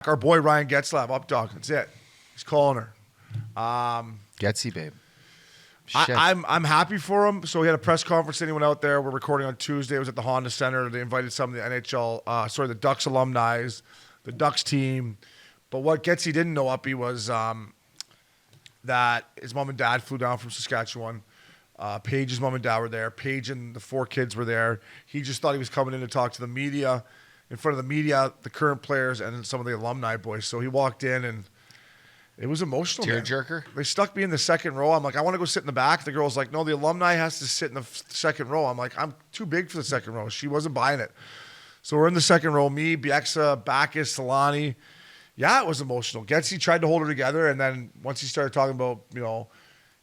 Our boy Ryan Getzlaf, up dog. That's it. He's calling her. Getsy, babe. Shit. I'm happy for him. So he had a press conference. Anyone out there? We're recording on Tuesday. It was at the Honda Center. They invited some of the NHL, the Ducks alumni, the Ducks team. But what Getsy didn't know, Uppy, was that his mom and dad flew down from Saskatchewan. Paige's mom and dad were there. Paige and the 4 kids were there. He just thought he was coming in to talk to the media, in front of the media, the current players, and then some of the alumni boys. So he walked in, and it was emotional. Tearjerker? They stuck me in the second row. I'm like, I want to go sit in the back. The girl's like, no, the alumni has to sit in the second row. I'm like, I'm too big for the second row. She wasn't buying it. So we're in the second row. Me, Bieksa, Bacchus, Solani. Yeah, it was emotional. Getsy tried to hold her together, and then once he started talking about,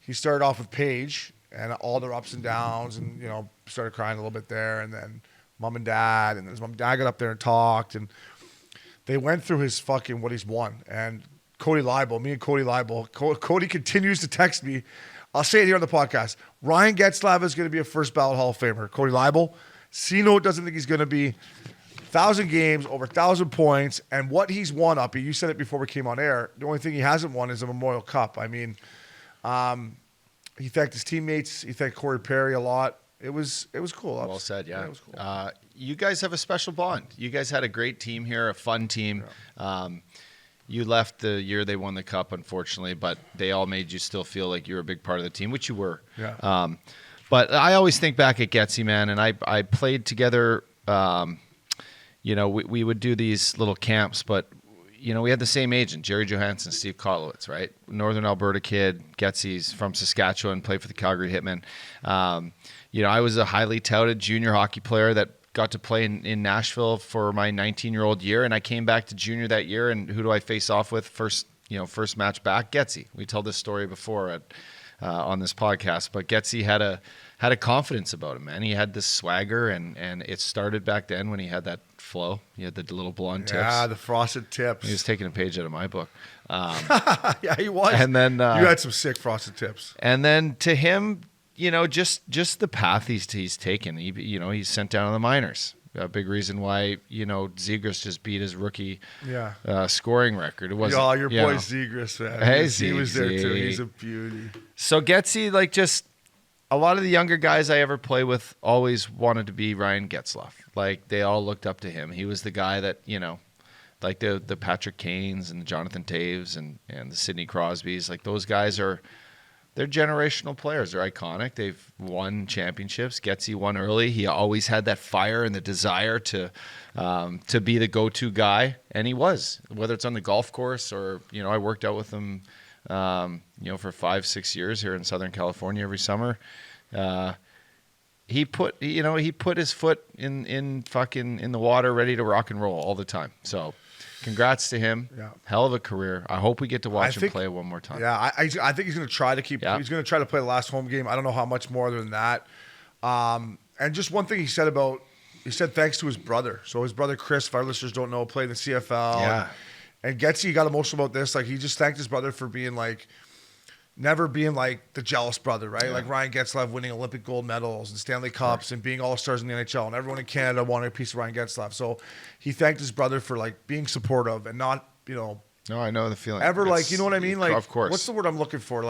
he started off with Paige and all their ups and downs, and, started crying a little bit there, and then mom and dad, and then his mom and dad got up there and talked, and they went through his fucking what he's won. And Cody Leibel, Cody continues to text me. I'll say it here on the podcast. Ryan Getzlaf is going to be a first ballot Hall of Famer. Cody Leibel, C-Note doesn't think he's going to be. 1,000 games, over 1,000 points, and what he's won, Uppy, you said it before we came on air, the only thing he hasn't won is a Memorial Cup. I mean, he thanked his teammates. He thanked Corey Perry a lot. It was cool. Well said, yeah. It was cool. You guys have a special bond. You guys had a great team here, a fun team. Yeah. You left the year they won the cup, unfortunately, but they all made you still feel like you were a big part of the team, which you were. Yeah. But I always think back at Getsy, man, and I played together. We would do these little camps, but we had the same agent, Jerry Johansson, Steve Kotlowitz, right? Northern Alberta kid. Getsy's from Saskatchewan, played for the Calgary Hitmen. I was a highly touted junior hockey player that got to play in Nashville for my 19-year-old year, and I came back to junior that year, and who do I face off with first match back? Getsy. We told this story before on this podcast, but Getsy had a confidence about him, man. He had this swagger, and it started back then when he had that flow. He had the little blonde tips. Yeah, the frosted tips. He was taking a page out of my book. Yeah, he was. And then you had some sick frosted tips. And then to him, just the path he's taken. He's sent down to the minors. A big reason why Zegras just beat his rookie scoring record. It wasn't your boy Zegras, man. Hey, he was there too. He's a beauty. So Getsy, just a lot of the younger guys I ever play with always wanted to be Ryan Getzlaf. Like, they all looked up to him. He was the guy that, like the Patrick Kanes and the Jonathan Taves and the Sidney Crosbys. Like, those guys they're generational players. They're iconic. They've won championships. Getsy won early. He always had that fire and the desire to be the go-to guy, and he was. Whether it's on the golf course or, I worked out with him for 5-6 years here in Southern California every summer. He put his foot in the water, ready to rock and roll all the time. So, congrats to him. Yeah. Hell of a career. I hope we get to watch him play one more time. Yeah, I think he's going to try to keep. Yeah. He's going to try to play the last home game. I don't know how much more than that. And just one thing he said thanks to his brother. So his brother Chris, if our listeners don't know, played in the CFL. Yeah. And Getsy got emotional about this. Like, he just thanked his brother for being never being the jealous brother, right? Yeah. Like Ryan Getzlaf winning Olympic gold medals and Stanley Cups and being all-stars in the NHL, and everyone in Canada wanted a piece of Ryan Getzlaf. So he thanked his brother for being supportive and not, No, I know the feeling. Ever you know what I mean? Of course. What's the word I'm looking for?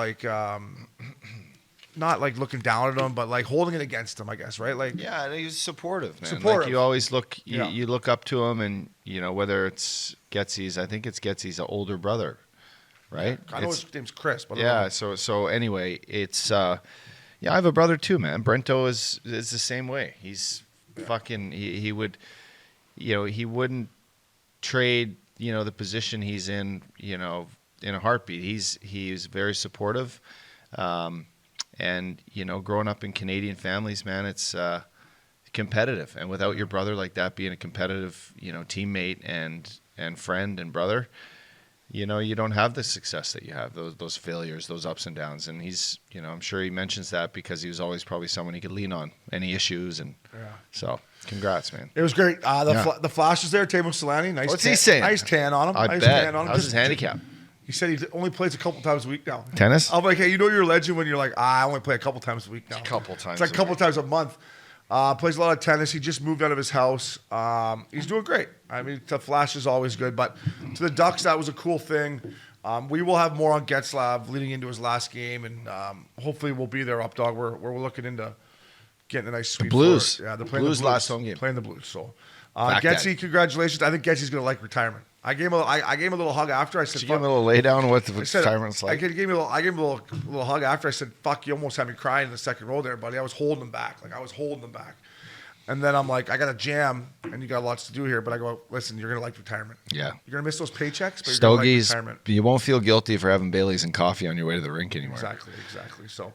Not looking down at him, but holding it against him, I guess, right? Yeah, he's supportive, man. Supportive. You always look, you look up to him, and whether it's Getsy's, I think it's Getsy's older brother, right? I know his name's Chris, but So anyway, it's I have a brother too, man. Brento is the same way. He's fucking he would, he wouldn't trade the position he's in in a heartbeat. He's very supportive. And, growing up in Canadian families, man, it's competitive. And without your brother like that being a competitive, teammate and friend and brother, you don't have the success that you have, those failures, those ups and downs. And he's, I'm sure he mentions that because he was always probably someone he could lean on, any issues. And so, congrats, man. It was great. The flash was there, Teemu Selanne. Nice. What's he saying? Nice tan on him. I nice bet. Tan on him. How's his handicap? He said he only plays a couple times a week now. Tennis? I'm like, hey, you're a legend when you're like, I only play a couple times a week now. A couple times. It's a couple times a month. Plays a lot of tennis. He just moved out of his house. He's doing great. I mean, the Flash is always good, but to the Ducks, that was a cool thing. We will have more on Getzlav leading into his last game, and hopefully we'll be there up dog. We're looking into getting a nice sweep. Blues. For it. Yeah, they're The playing Blues the Blues last home game. Playing the Blues. So, Back Getzy, at- congratulations. I think Getzy's gonna like retirement. I gave him a little hug after. I said, Did you give him a little lay down with the I said, retirements like? I gave him a little hug after. I said, "Fuck, you almost had me crying in the second row there, buddy." I was holding him back. Like I was holding him back. And then I'm like, I got a jam, and you got lots to do here. But I go, listen, you're gonna like retirement. Yeah. You're gonna miss those paychecks, but you're gonna like Stogies, retirement. you won't feel guilty for having Baileys and coffee on your way to the rink anymore. Exactly. So